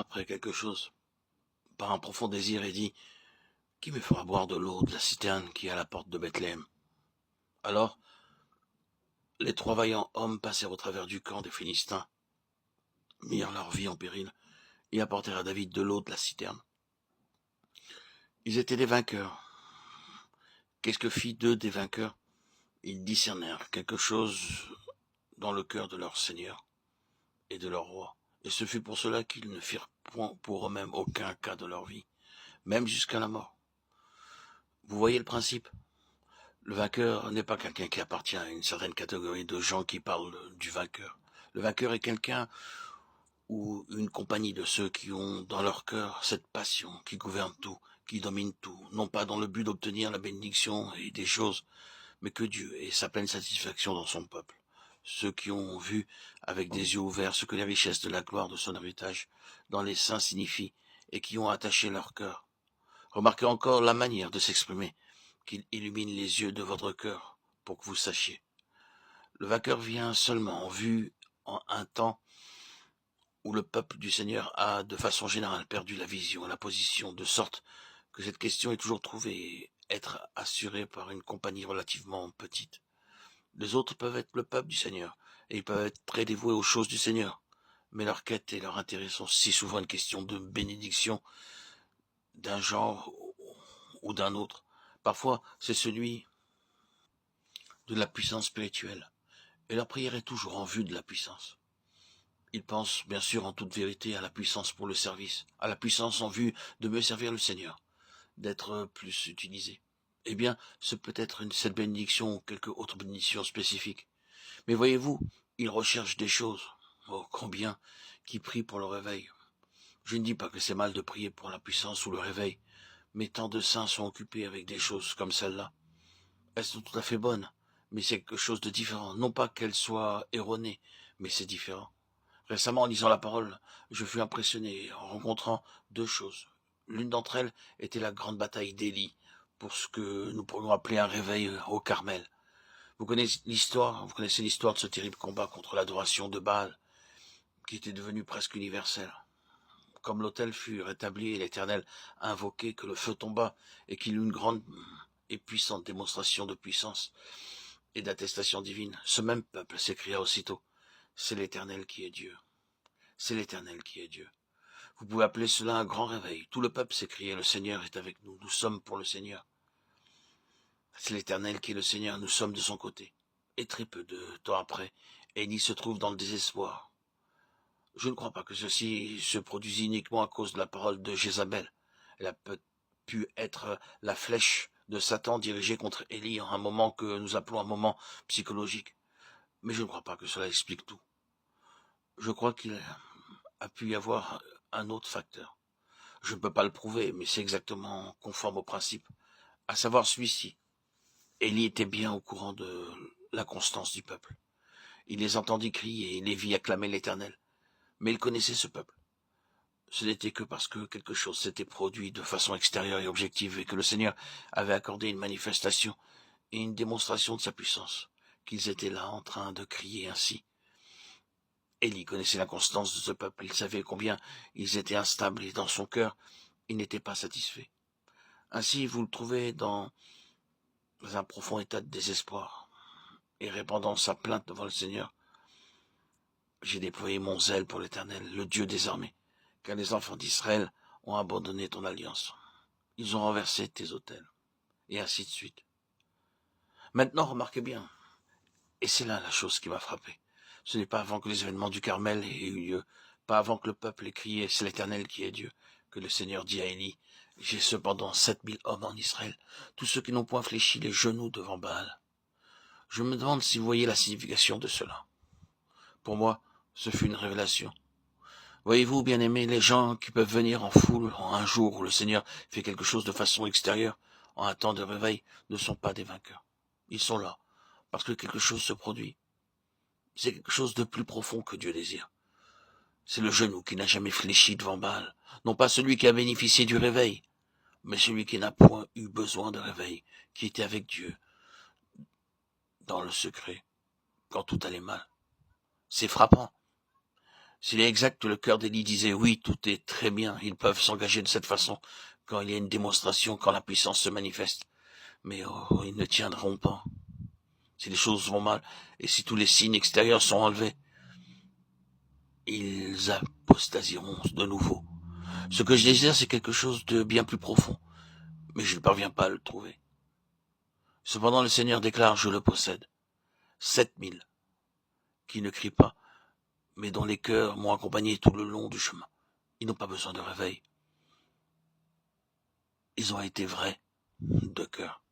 après quelque chose, par un profond désir, et dit, qui me fera boire de l'eau de la citerne qui est à la porte de Bethléem? Alors, les 3 vaillants hommes passèrent au travers du camp des Philistins, mirent leur vie en péril, et apportèrent à David de l'eau de la citerne. Ils étaient des vainqueurs. Qu'est-ce que fit d'eux des vainqueurs? Ils discernèrent quelque chose dans le cœur de leur Seigneur et de leur roi. Et ce fut pour cela qu'ils ne firent point pour eux-mêmes aucun cas de leur vie, même jusqu'à la mort. Vous voyez le principe? Le vainqueur n'est pas quelqu'un qui appartient à une certaine catégorie de gens qui parlent du vainqueur. Le vainqueur est quelqu'un ou une compagnie de ceux qui ont dans leur cœur cette passion qui gouverne tout, qui domine tout, non pas dans le but d'obtenir la bénédiction et des choses, mais que Dieu ait sa pleine satisfaction dans son peuple. Ceux qui ont vu avec des yeux ouverts ce que les richesses de la gloire de son héritage dans les saints signifient et qui ont attaché leur cœur. Remarquez encore la manière de s'exprimer, qu'il illumine les yeux de votre cœur pour que vous sachiez. Le vainqueur vient seulement en vue en un temps où le peuple du Seigneur a, de façon générale, perdu la vision et la position, de sorte que cette question est toujours trouvée être assurée par une compagnie relativement petite. Les autres peuvent être le peuple du Seigneur, et ils peuvent être très dévoués aux choses du Seigneur, mais leur quête et leur intérêt sont si souvent une question de bénédiction d'un genre ou d'un autre. Parfois, c'est celui de la puissance spirituelle, et leur prière est toujours en vue de la puissance. Ils pensent bien sûr en toute vérité à la puissance pour le service, à la puissance en vue de mieux servir le Seigneur, d'être plus utilisé. Eh bien, ce peut être cette bénédiction ou quelque autre bénédiction spécifique. Mais voyez-vous, ils recherchent des choses, oh combien, qui prient pour le réveil. Je ne dis pas que c'est mal de prier pour la puissance ou le réveil, mais tant de saints sont occupés avec des choses comme celle-là. Elles sont tout à fait bonnes, mais c'est quelque chose de différent. Non pas qu'elles soient erronées, mais c'est différent. Récemment, en lisant la parole, je fus impressionné en rencontrant deux choses. L'une d'entre elles était la grande bataille d'Élie, pour ce que nous pourrions appeler un réveil au Carmel. Vous connaissez l'histoire de ce terrible combat contre l'adoration de Baal, qui était devenu presque universel. Comme l'autel fut rétabli et l'Éternel invoqué, que le feu tomba et qu'il eut une grande et puissante démonstration de puissance et d'attestation divine, ce même peuple s'écria aussitôt, c'est l'Éternel qui est Dieu. C'est l'Éternel qui est Dieu. Vous pouvez appeler cela un grand réveil. Tout le peuple s'écriait, le Seigneur est avec nous, nous sommes pour le Seigneur. C'est l'Éternel qui est le Seigneur, nous sommes de son côté. Et très peu de temps après, Élie se trouve dans le désespoir. Je ne crois pas que ceci se produisit uniquement à cause de la parole de Jézabel. Elle a pu être la flèche de Satan dirigée contre Élie en un moment que nous appelons un moment psychologique. Mais je ne crois pas que cela explique tout. Je crois qu'il a pu y avoir un autre facteur. Je ne peux pas le prouver, mais c'est exactement conforme au principe, à savoir celui-ci. Élie était bien au courant de la constance du peuple. Il les entendit crier et les vit acclamer l'Éternel. Mais il connaissait ce peuple. Ce n'était que parce que quelque chose s'était produit de façon extérieure et objective et que le Seigneur avait accordé une manifestation et une démonstration de sa puissance, qu'ils étaient là en train de crier ainsi. Élie connaissait l'inconstance de ce peuple, il savait combien ils étaient instables et dans son cœur, il n'était pas satisfait. Ainsi, vous le trouvez dans un profond état de désespoir et répandant sa plainte devant le Seigneur. J'ai déployé mon zèle pour l'Éternel, le Dieu des armées, car les enfants d'Israël ont abandonné ton alliance. Ils ont renversé tes autels, et ainsi de suite. Maintenant, remarquez bien, et c'est là la chose qui m'a frappé. Ce n'est pas avant que les événements du Carmel aient eu lieu, pas avant que le peuple ait crié « C'est l'Éternel qui est Dieu », que le Seigneur dit à Élie « J'ai cependant 7000 hommes en Israël, tous ceux qui n'ont point fléchi les genoux devant Baal. » Je me demande si vous voyez la signification de cela. Pour moi, ce fut une révélation. Voyez-vous, bien-aimés, les gens qui peuvent venir en foule en un jour où le Seigneur fait quelque chose de façon extérieure, en un temps de réveil, ne sont pas des vainqueurs. Ils sont là, parce que quelque chose se produit. C'est quelque chose de plus profond que Dieu désire. C'est le genou qui n'a jamais fléchi devant Baal, non pas celui qui a bénéficié du réveil, mais celui qui n'a point eu besoin de réveil, qui était avec Dieu, dans le secret, quand tout allait mal. C'est frappant. S'il est exact que le cœur d'Élie disait oui, tout est très bien, ils peuvent s'engager de cette façon quand il y a une démonstration, quand la puissance se manifeste. Mais ils ne tiendront pas. Si les choses vont mal, et si tous les signes extérieurs sont enlevés, ils apostasieront de nouveau. Ce que je désire, c'est quelque chose de bien plus profond, mais je ne parviens pas à le trouver. Cependant, le Seigneur déclare, je le possède. 7000, qui ne crient pas, mais dont les cœurs m'ont accompagné tout le long du chemin. Ils n'ont pas besoin de réveil. Ils ont été vrais de cœur.